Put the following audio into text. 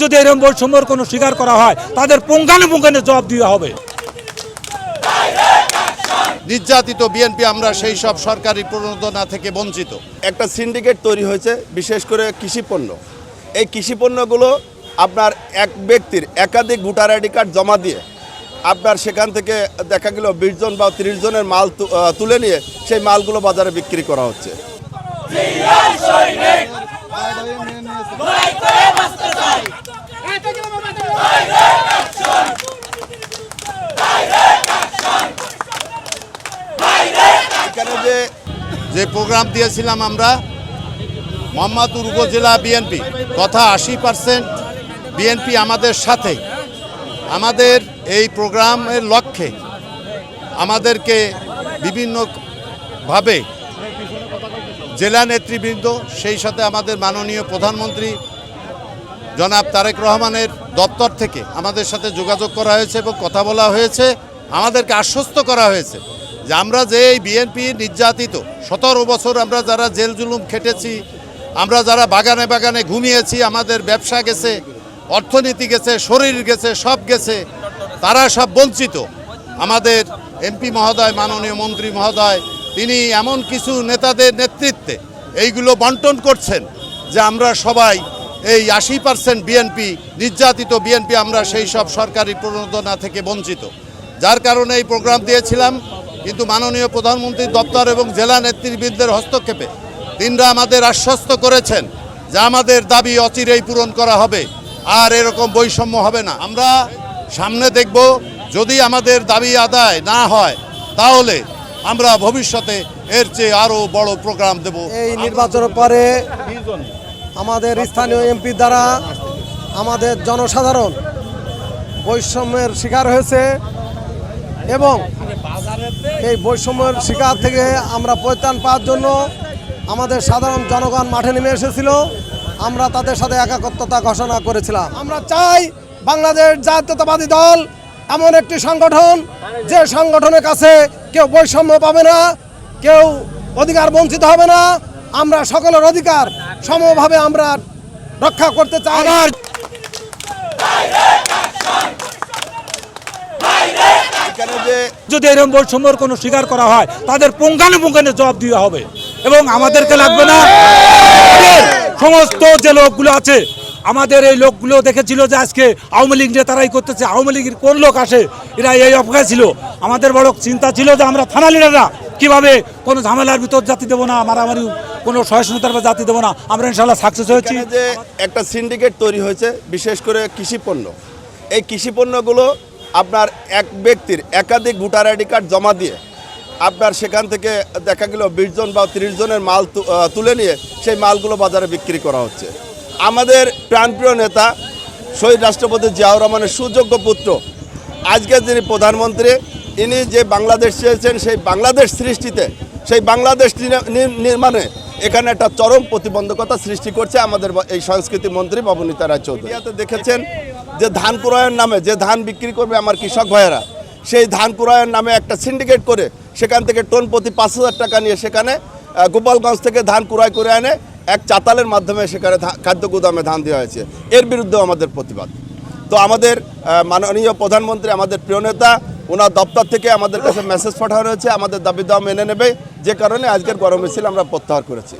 যদি এরকম বৈষম্যের কোনো স্বীকার করা হয় তাদের পুঙ্খানুপুঙ্খানে জবাব দেওয়া হবে। নির্যাতিত বিএনপি আমরা সেই সব সরকারি প্রণোদনা থেকে বঞ্চিত। একটা সিন্ডিকেট তৈরি হয়েছে বিশেষ করে কৃষিপণ্য। এই কৃষিপণ্যগুলো আপনার এক ব্যক্তির একাধিক ভোটার আইডি কার্ড জমা দিয়ে আপনার সেখান থেকে দেখা গেল 20 জন বা 30 জনের মাল তুলে নিয়ে সেই মালগুলো বাজারে বিক্রি করা হচ্ছে। এখানে যে প্রোগ্রাম দিয়েছিলাম আমরা মোহাম্মদপুর উপজেলা বিএনপি কথা 80% বিএনপি আমাদের সাথে। আমাদের এই প্রোগ্রামের লক্ষ্যে আমাদেরকে বিভিন্নভাবে জেলা নেতৃবৃন্দ সেই সাথে আমাদের মাননীয় প্রধানমন্ত্রী জনাব তারেক রহমানের দপ্তর থেকে আমাদের সাথে যোগাযোগ করা হয়েছে এবং কথা বলা হয়েছে। আমাদেরকে আশ্বস্ত করা হয়েছে যে আমরা যে এই বিএনপি নির্যাতিত 17 বছর আমরা যারা জেল জুলুম খেটেছি, আমরা যারা বাগানে বাগানে ঘুমিয়েছি, আমাদের ব্যবসা গেছে, অর্থনীতি গেছে, শরীর গেছে, সব গেছে, তারা সব বঞ্চিত। আমাদের এমপি মহোদয়, মাননীয় মন্ত্রী মহোদয়, তিনি এমন কিছু নেতাদের নেতৃত্বে এইগুলো বন্টন করছেন যে আমরা সবাই এই 80% বিএনপি নির্যাতিত বিএনপি আমরা সেই সব সরকারি প্রণোদনা থেকে বঞ্চিত। যার কারণে এই প্রোগ্রাম দিয়েছিলাম, কিন্তু মাননীয় প্রধানমন্ত্রীর দপ্তর এবং জেলা নেতৃবৃন্দের হস্তক্ষেপে তিনরা আমাদের আশ্বস্ত করেছেন যে আমাদের দাবি অচিরেই পূরণ করা হবে, আর এরকম বৈষম্য হবে না। আমরা সামনে দেখব, যদি আমাদের দাবি আদায় না হয় তাহলে আমরা ভবিষ্যতে এর চেয়ে আরও বড় প্রোগ্রাম দেব। এই নির্বাচনের পরে আমাদের স্থানীয় এমপি দ্বারা আমাদের জনসাধারণ বৈষম্যের শিকার হয়েছে এবং এই বৈষম্যের শিকার থেকে আমরা পরিত্রাণ পাওয়ার জন্য আমাদের সাধারণ জনগণ মাঠে নেমে এসেছিল। আমরা তাদের সাথে একাত্মতা ঘোষণা করেছিলাম। আমরা চাই বাংলাদেশ জাতীয়তাবাদী দল এমন একটি সংগঠন যে সংগঠনের কাছে কেউ বৈষম্য পাবে না, কেউ অধিকার বঞ্চিত হবে না। আমরা সকলের অধিকার সমভাবে আমরা রক্ষা করতে চাই। যদি এরকম বৈষম্যের কোনো স্বীকার করা হয় তাদের পুঙ্খানুপুঙ্খানে জবাব দেওয়া হবে এবং আমাদেরকে লাগবে না। সমস্ত যে লোকগুলো আছে, আমাদের এই লোকগুলো দেখেছিল যে আজকে আওয়ামী লীগ নেতারাই করতেছে, আওয়ামী লীগের কোন লোক আসে, এরা এই অপেক্ষায় ছিল। আমাদের বড় চিন্তা ছিল যে আমরা থানা লিডাররা কীভাবে কোনো ঝামেলার ভিতর জাতি দেবো না, মারামারি কোনো সহিষ্ণুতার জাতি দেবো না। আমরা ইনশাল্লাহ সাকসেস হয়েছি। যে একটা সিন্ডিকেট তৈরি হয়েছে বিশেষ করে কৃষিপণ্য। এই কৃষিপণ্যগুলো আপনার এক ব্যক্তির একাধিক ভোটার আইডি কার্ড জমা দিয়ে আপনার সেখান থেকে দেখা গেল 20 জন বা 30 জনের মাল তুলে নিয়ে সেই মালগুলো বাজারে বিক্রি করা হচ্ছে। আমাদের প্রাণপ্রিয় নেতা শহীদ রাষ্ট্রপতি জিয়াউর রহমানের সুযোগ্য পুত্র, আজকে যিনি প্রধানমন্ত্রী, ইনি যে বাংলাদেশ চেয়েছেন সেই বাংলাদেশ সৃষ্টিতে, সেই বাংলাদেশ নির্মাণে এখানে একটা চরম প্রতিবন্ধকতা সৃষ্টি করছে আমাদের এই সংস্কৃতি মন্ত্রী ববনীতা রায়চৌধুরী। দেখেছেন যে ধান ক্রয়ের নামে যে ধান বিক্রি করবে আমার কৃষক ভাইয়েরা, সেই ধান ক্রয়ের নামে একটা সিন্ডিকেট করে সেখান থেকে টন প্রতি 5,000 টাকা নিয়ে সেখানে গোপালগঞ্জ থেকে ধান ক্রয় করে আনে এক চাতালের মাধ্যমে সেখানে খাদ্য গুদামে ধান দেওয়া হয়েছে। এর বিরুদ্ধেও আমাদের প্রতিবাদ। তো আমাদের মাননীয় প্রধানমন্ত্রী, আমাদের প্রিয় নেতা, ওনার দপ্তর থেকে আমাদের কাছে মেসেজ পাঠানো হয়েছে, আমাদের দাবি দাওয়া মেনে নেবে, যে কারণে আজকের গণ মিছিল আমরা প্রত্যাহার করেছি।